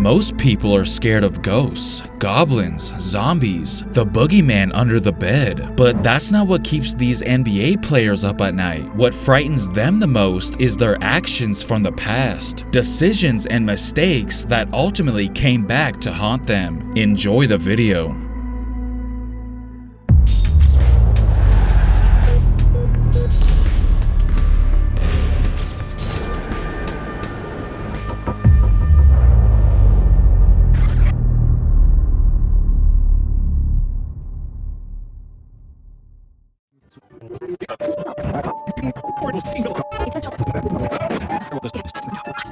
Most people are scared of ghosts, goblins, zombies, the boogeyman under the bed. But that's not what keeps these NBA players up at night. What frightens them the most is their actions from the past, decisions and mistakes that ultimately came back to haunt them. Enjoy the video.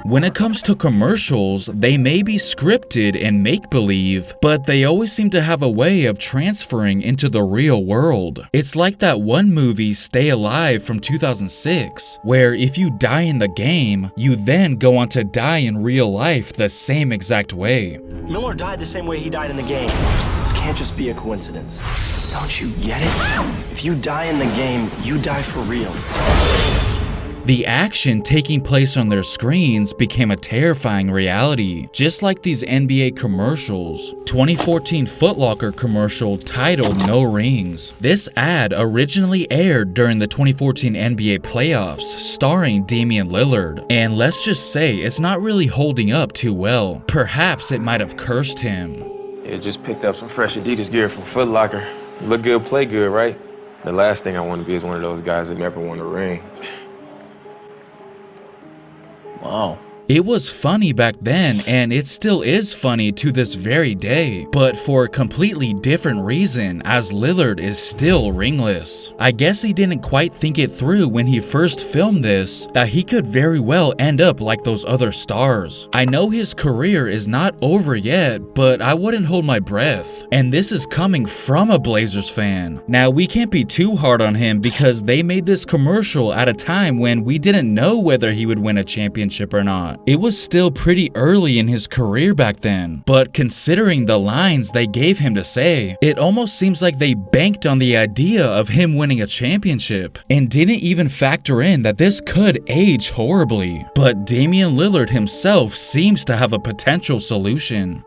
When it comes to commercials, they may be scripted and make-believe, but they always seem to have a way of transferring into the real world. It's like that one movie, Stay Alive from 2006, where if you die in the game, you then go on to die in real life the same exact way. Miller died the same way he died in the game. This can't just be a coincidence. Don't you get it? If you die in the game, you die for real. The action taking place on their screens became a terrifying reality, just like these NBA commercials. 2014 Foot Locker commercial titled No Rings. This ad originally aired during the 2014 NBA playoffs, starring Damian Lillard, and let's just say it's not really holding up too well. Perhaps it might have cursed him. Yeah, just picked up some fresh Adidas gear from Foot Locker. Look good, play good, right? The last thing I want to be is one of those guys that never won a ring. Wow. It was funny back then, and it still is funny to this very day, but for a completely different reason, as Lillard is still ringless. I guess he didn't quite think it through when he first filmed this, that he could very well end up like those other stars. I know his career is not over yet, but I wouldn't hold my breath. And this is coming from a Blazers fan. Now, we can't be too hard on him because they made this commercial at a time when we didn't know whether he would win a championship or not. It was still pretty early in his career back then, but considering the lines they gave him to say, it almost seems like they banked on the idea of him winning a championship and didn't even factor in that this could age horribly. But Damian Lillard himself seems to have a potential solution.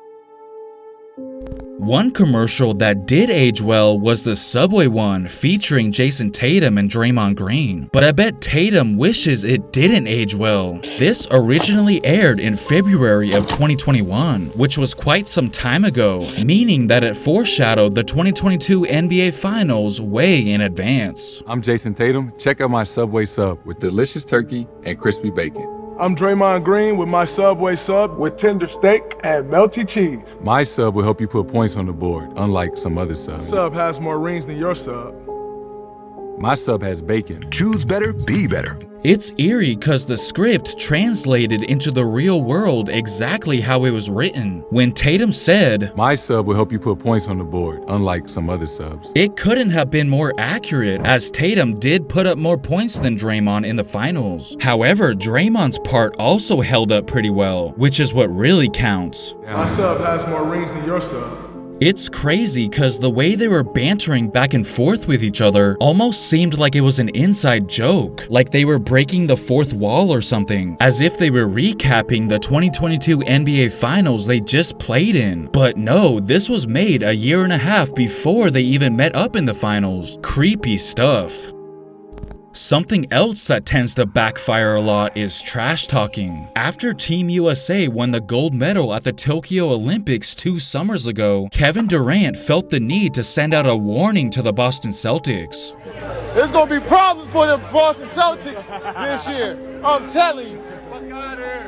One commercial that did age well was the Subway one featuring Jason Tatum and Draymond Green, but I bet Tatum wishes it didn't age well. This originally aired in February of 2021, which was quite some time ago, meaning that it foreshadowed the 2022 NBA Finals way in advance. I'm Jason Tatum. Check out my Subway sub with delicious turkey and crispy bacon. I'm Draymond Green with my Subway sub with tender steak and melty cheese. My sub will help you put points on the board, unlike some other subs. Sub has more rings than your sub. My sub has bacon. Choose better, be better. It's eerie because the script translated into the real world exactly how it was written. When Tatum said, "My sub will help you put points on the board, unlike some other subs," it couldn't have been more accurate, as Tatum did put up more points than Draymond in the finals. However, Draymond's part also held up pretty well, which is what really counts. My sub has more rings than your sub. It's crazy because the way they were bantering back and forth with each other almost seemed like it was an inside joke, like they were breaking the fourth wall or something, as if they were recapping the 2022 NBA Finals they just played in. But no, this was made a year and a half before they even met up in the finals. Creepy stuff. Something else that tends to backfire a lot is trash talking. After Team USA won the gold medal at the Tokyo Olympics 2 summers ago, Kevin Durant felt the need to send out a warning to the Boston Celtics. There's gonna be problems for the Boston Celtics this year, I'm telling you.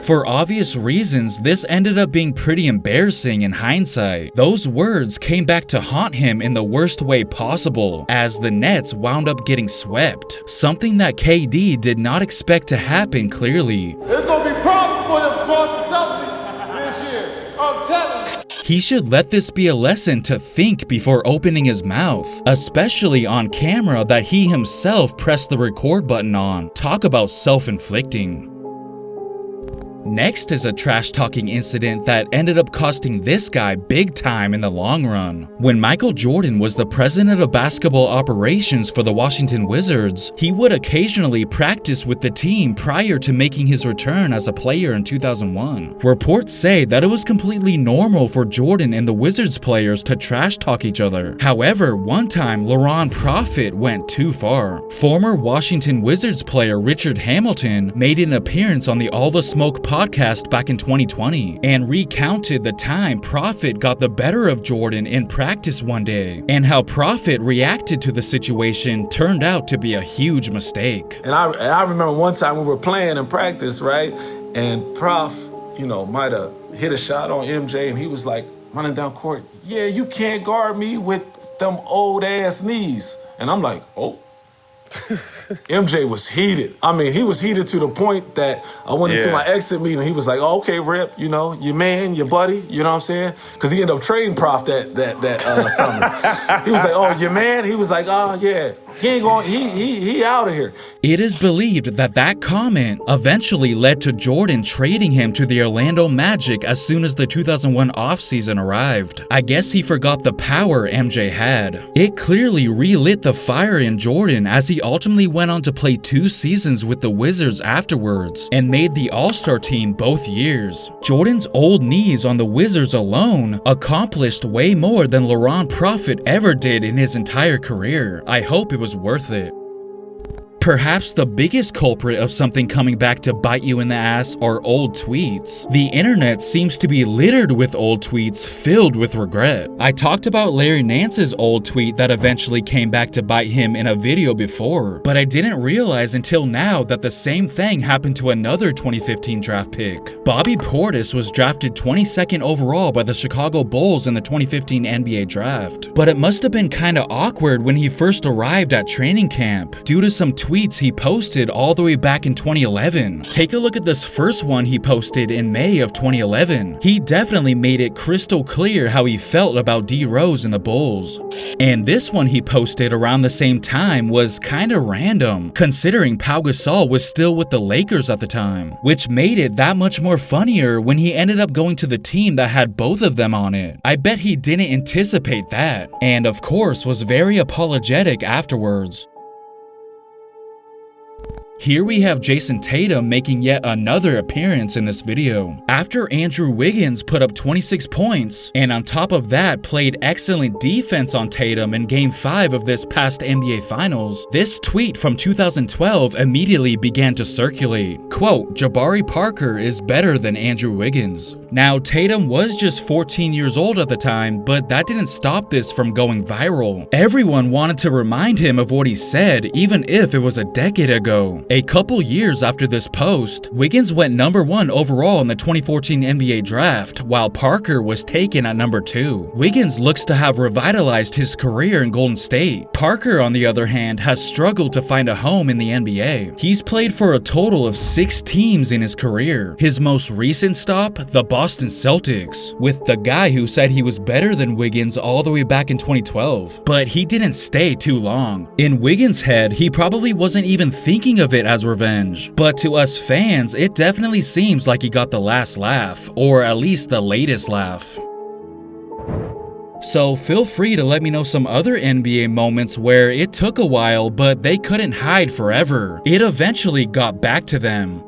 For obvious reasons, this ended up being pretty embarrassing in hindsight. Those words came back to haunt him in the worst way possible, as the Nets wound up getting swept. Something that KD did not expect to happen clearly. There's gonna be problems for the Boston Celtics this year, I'm telling you. He should let this be a lesson to think before opening his mouth, especially on camera that he himself pressed the record button on. Talk about self-inflicting. Next is a trash-talking incident that ended up costing this guy big time in the long run. When Michael Jordan was the president of basketball operations for the Washington Wizards, he would occasionally practice with the team prior to making his return as a player in 2001. Reports say that it was completely normal for Jordan and the Wizards players to trash-talk each other. However, one time Laurent Profit went too far. Former Washington Wizards player Richard Hamilton made an appearance on the All the Smoke podcast back in 2020 and recounted the time Profit got the better of Jordan in practice one day, and how Profit reacted to the situation turned out to be a huge mistake. And I remember one time we were playing in practice, right? And Prof, might have hit a shot on MJ, and he was like running down court, yeah, you can't guard me with them old ass knees. And I'm like, oh. MJ was heated. I mean, he was heated to the point that I went into my exit meeting. He was like, oh, okay, Rip, your man, your buddy, you know what I'm saying? Because he ended up trading Prof that summer. He was like, oh, your man? He was like, oh, yeah. He ain't going, he out of here. It is believed that comment eventually led to Jordan trading him to the Orlando Magic as soon as the 2001 offseason arrived. I guess he forgot the power MJ had. It clearly relit the fire in Jordan as he ultimately went on to play 2 seasons with the Wizards afterwards and made the All-Star team both years. Jordan's old knees on the Wizards alone accomplished way more than Laurent Profit ever did in his entire career. I hope it was worth it. Perhaps the biggest culprit of something coming back to bite you in the ass are old tweets. The internet seems to be littered with old tweets filled with regret. I talked about Larry Nance's old tweet that eventually came back to bite him in a video before, but I didn't realize until now that the same thing happened to another 2015 draft pick. Bobby Portis was drafted 22nd overall by the Chicago Bulls in the 2015 NBA draft, but it must have been kinda awkward when he first arrived at training camp due to some tweets he posted all the way back in 2011. Take a look at this first one he posted in May of 2011. He definitely made it crystal clear how he felt about D Rose and the Bulls. And this one he posted around the same time was kinda random, considering Pau Gasol was still with the Lakers at the time, which made it that much more funnier when he ended up going to the team that had both of them on it. I bet he didn't anticipate that, and of course was very apologetic afterwards. Here we have Jason Tatum making yet another appearance in this video. After Andrew Wiggins put up 26 points, and on top of that played excellent defense on Tatum in Game 5 of this past NBA Finals, this tweet from 2012 immediately began to circulate. Quote, Jabari Parker is better than Andrew Wiggins. Now, Tatum was just 14 years old at the time, but that didn't stop this from going viral. Everyone wanted to remind him of what he said, even if it was a decade ago. A couple years after this post, Wiggins went number 1 overall in the 2014 NBA draft, while Parker was taken at number 2. Wiggins looks to have revitalized his career in Golden State. Parker, on the other hand, has struggled to find a home in the NBA. He's played for a total of 6 teams in his career. His most recent stop, the Boston Celtics, with the guy who said he was better than Wiggins all the way back in 2012. But he didn't stay too long. In Wiggins' head, he probably wasn't even thinking of it as revenge. But to us fans, it definitely seems like he got the last laugh, or at least the latest laugh. So feel free to let me know some other NBA moments where it took a while, but they couldn't hide forever. It eventually got back to them.